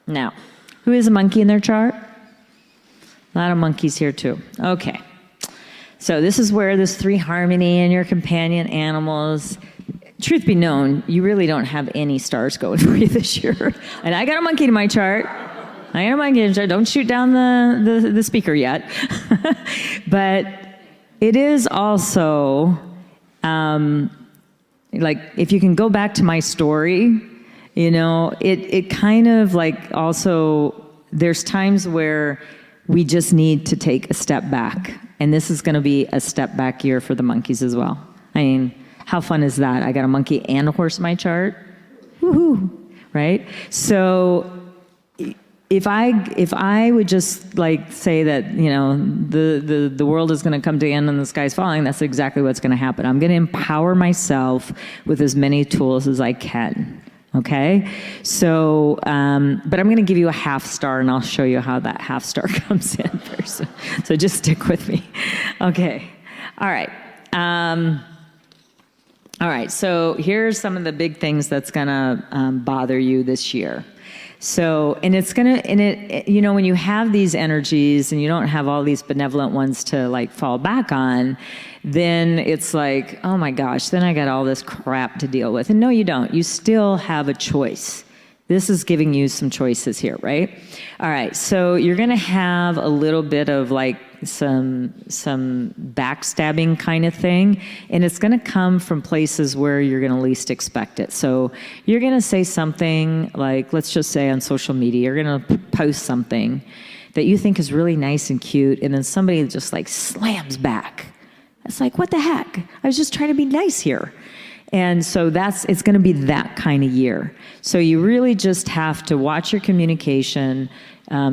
Now, who is a monkey in their chart? A lot of monkeys here too. Okay. So this is where this 3 harmony and your companion animals. Truth be known, you really don't have any stars going for you this year. And I got a monkey in my chart. I got a monkey in my chart. Don't shoot down the speaker yet. But it is also, like, if you can go back to my story, you know, it kind of like also, there's times where we just need to take a step back. And this is going to be a step back year for the monkeys as well. I mean, how fun is that? I got a monkey and a horse in my chart. Woohoo, right? So if I would just like say that, you know, the world is going to come to an end and the sky's falling, that's exactly what's going to happen. I'm going to empower myself with as many tools as I can. Okay, so, but I'm going to give you a half star, and I'll show you how that half star comes in first. So just stick with me. Okay, all right. All right, so here's some of the big things that's going to bother you this year. So, and it's going to, and it, you know, when you have these energies and you don't have all these benevolent ones to like fall back on, then it's like, oh my gosh, then I got all this crap to deal with. And no, you don't. You still have a choice. This is giving you some choices here, right? All right, so you're going to have a little bit of like some backstabbing kind of thing, and it's going to come from places where you're going to least expect it. So you're going to say something like, let's just say on social media, you're going to post something that you think is really nice and cute, and then somebody just like slams back. It's like, what the heck? I was just trying to be nice here. And so it's going to be that kind of year. So you really just have to watch your communication,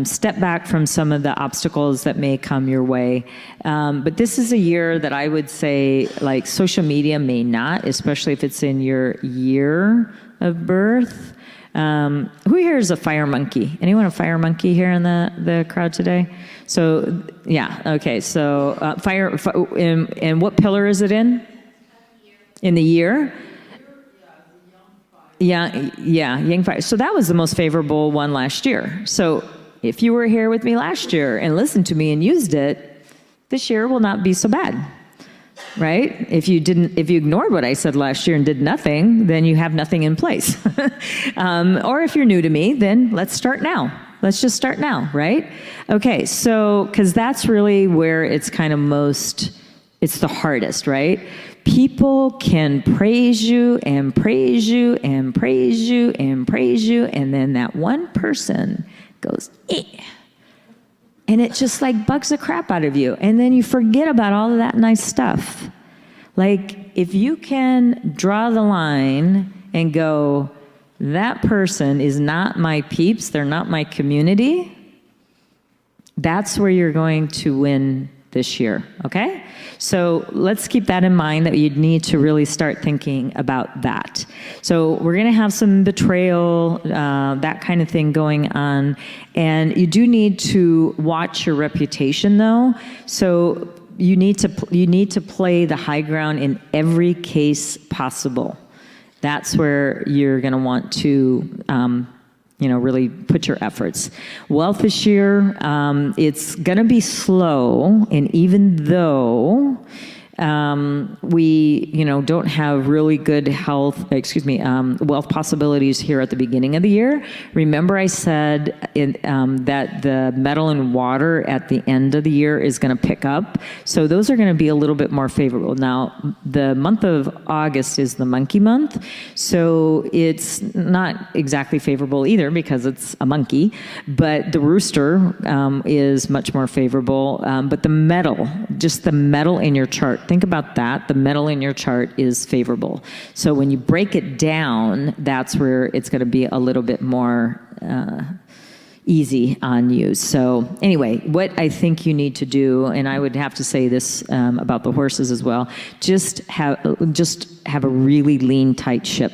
step back from some of the obstacles that may come your way. But this is a year that I would say, like, social media may not, especially if it's in your year of birth. Who here is a fire monkey? Anyone a fire monkey here in the crowd today? So, yeah, okay. So fire, and what pillar is it in? In the year? Yeah, Yang fire. So that was the most favorable one last year. So if you were here with me last year and listened to me and used it, this year will not be so bad, right? If you ignored what I said last year and did nothing, then you have nothing in place. Or if you're new to me, then let's start now. Let's just start now, right? Okay, so, because that's really where it's kind of it's the hardest, right? People can praise you and praise you and praise you and praise you, and then that one person goes, eh. And it just like bugs the crap out of you. And then you forget about all of that nice stuff. Like, if you can draw the line and go, that person is not my peeps, they're not my community, that's where you're going to win this year, okay? So let's keep that in mind, that you'd need to really start thinking about that. So we're gonna have some betrayal, that kind of thing going on. And you do need to watch your reputation though. So you need to play the high ground in every case possible. That's where you're gonna want to really put your efforts. Wealth this year, it's gonna be slow, and even though we, don't have really good wealth possibilities here at the beginning of the year. Remember I said that the metal and water at the end of the year is going to pick up. So those are going to be a little bit more favorable. Now, the month of August is the monkey month. So it's not exactly favorable either because it's a monkey, but the rooster is much more favorable. But the metal, just the metal in your chart, think about that. The metal in your chart is favorable. So when you break it down, that's where it's going to be a little bit more easy on you. So anyway, what I think you need to do, and I would have to say this about the horses as well, just have a really lean, tight ship.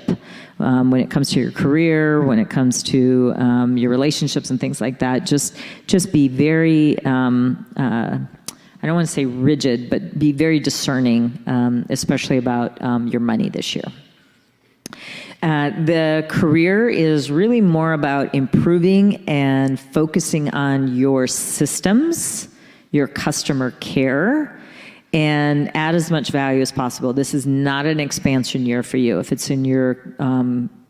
When it comes to your career, when it comes to your relationships and things like that, just be very, I don't want to say rigid, but be very discerning, especially about your money this year. The career is really more about improving and focusing on your systems, your customer care, and add as much value as possible. This is not an expansion year for you. If it's in your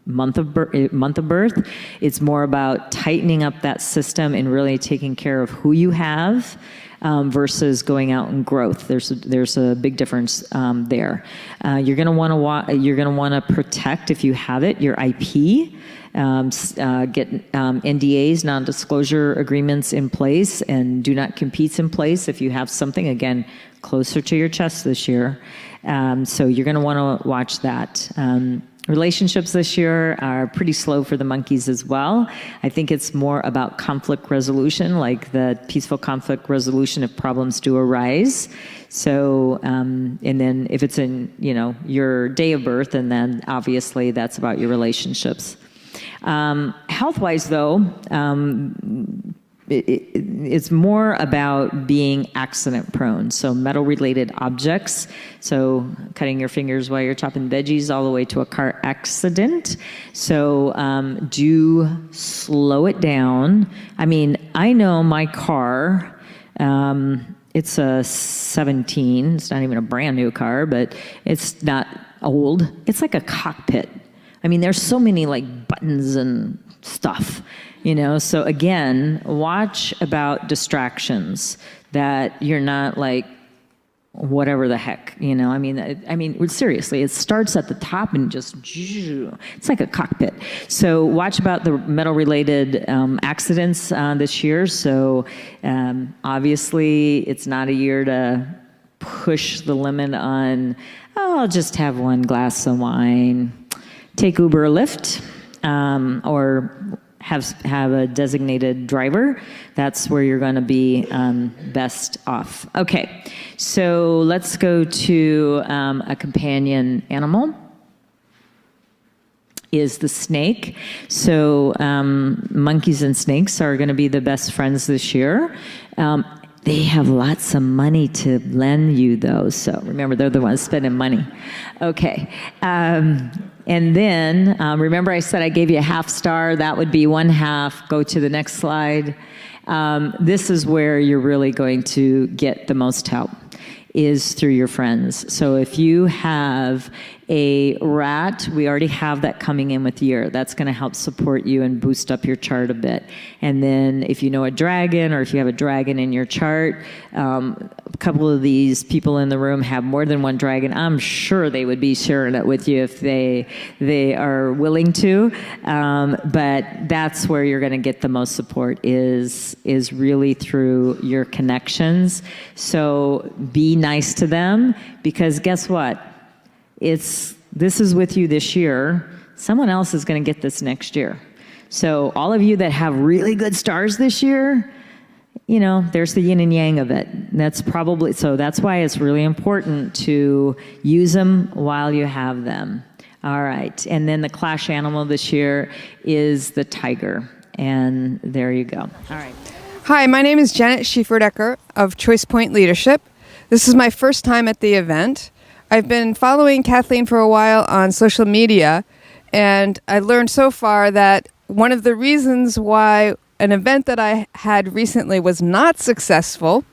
month of birth, it's more about tightening up that system and really taking care of who you have versus going out and growth. There's a big difference there. You're going to want to protect, if you have it, your IP. Get NDAs, non-disclosure agreements in place, and do not competes in place if you have something, again, closer to your chest this year. So you're going to want to watch that. Relationships this year are pretty slow for the monkeys as well. I think it's more about conflict resolution, like the peaceful conflict resolution if problems do arise. So, and then if it's in, your day of birth, and then obviously that's about your relationships. Health-wise, though, it's more about being accident-prone. So metal-related objects, so cutting your fingers while you're chopping veggies all the way to a car accident. So do slow it down. I mean, I know my car, it's a 17. It's not even a brand new car, but it's not old. It's like a cockpit. I mean, there's so many like buttons and stuff, so again, watch about distractions, that you're not like whatever the heck, I mean, seriously, it starts at the top and just, it's like a cockpit. So watch about the metal-related accidents this year. So obviously, it's not a year to push the limit on, I'll just have one glass of wine. Take Uber or Lyft, or have a designated driver. That's where you're going to be best off. Okay, so let's go to a companion animal. Is the snake. So monkeys and snakes are going to be the best friends this year. They have lots of money to lend you, though. So remember, they're the ones spending money. Okay. And then, remember I said I gave you a half star. That would be 1/2. Go to the next slide. This is where you're really going to get the most help, is through your friends. So if you have a rat, we already have that coming in with year. That's going to help support you and boost up your chart a bit. And then if you know a dragon, or if you have a dragon in your chart, a couple of these people in the room have more than one dragon. I'm sure they would be sharing it with you if they are willing to. But that's where you're going to get the most support, is really through your connections. So be nice to them, because guess what? This is with you this year. Someone else is going to get this next year. So all of you that have really good stars this year, there's the yin and yang of it. That's why it's really important to use them while you have them. All right. And then the clash animal this year is the tiger. And there you go. All right. Hi, my name is Janet Schieferdecker of Choice Point Leadership. This is my first time at the event. I've been following Kathleen for a while on social media, and I learned so far that one of the reasons why an event that I had recently was not successful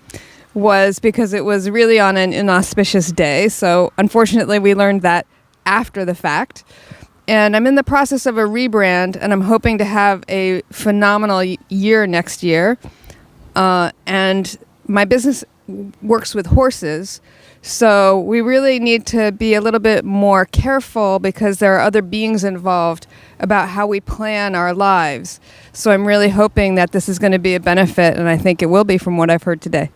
was because it was really on an inauspicious day. So unfortunately, we learned that after the fact. And I'm in the process of a rebrand, and I'm hoping to have a phenomenal year next year. And my business works with horses. So we really need to be a little bit more careful, because there are other beings involved about how we plan our lives. So I'm really hoping that this is going to be a benefit, and I think it will be from what I've heard today.